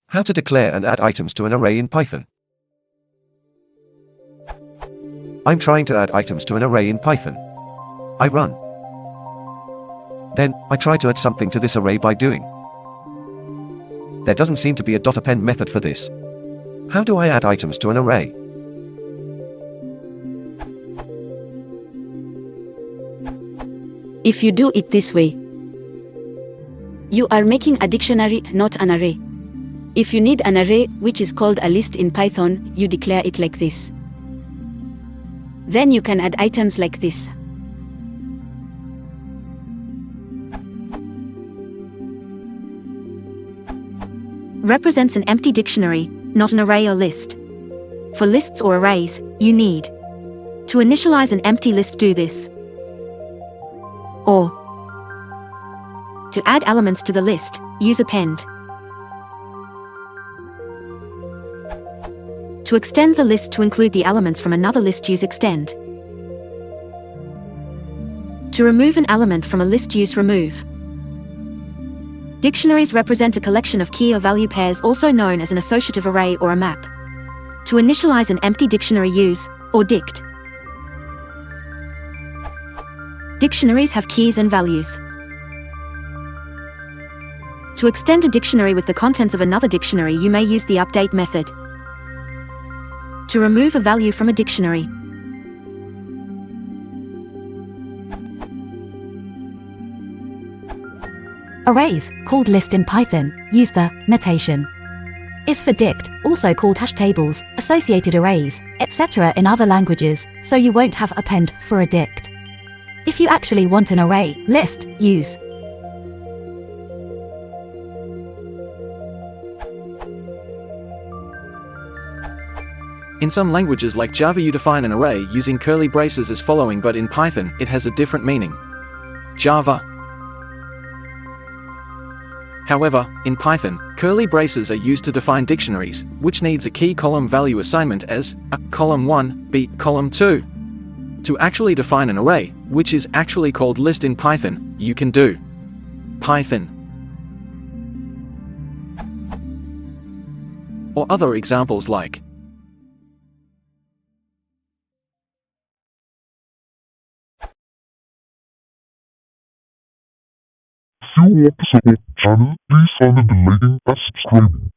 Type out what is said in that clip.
How to declare and add items to an array in Python. I'm trying to add items to an array in Python. I run. Then, I try to add something to this array by doing. There doesn't seem to be a .append method for this. How do I add items to an array? If you do it this way, you are making a dictionary, not an array. If you need an array, which is called a list in Python, you declare it like this. Then you can add items like this. Represents an empty dictionary, not an array or list. For lists or arrays, you need to initialize an empty list. Do this. Or to add elements to the list, use append. To extend the list to include the elements from another list, use extend. To remove an element from a list, use remove. Dictionaries represent a collection of key or value pairs, also known as an associative array or a map. To initialize an empty dictionary, use or dict. Dictionaries have keys and values. To extend a dictionary with the contents of another dictionary, you may use the update method. To remove a value from a dictionary, Arrays, called list in Python, use the notation is for dict, also called hash tables, associated arrays, etc. in other languages, so you won't have append for a dict. If you actually want an array list, use In some languages like Java, you define an array using curly braces as following, but in Python, it has a different meaning. Java. However, in Python, curly braces are used to define dictionaries, which needs a key column value assignment as a column 1, b column 2. To actually define an array, which is actually called list in Python, you can do Python or other examples like If you want to support the channel, please consider liking and subscribing.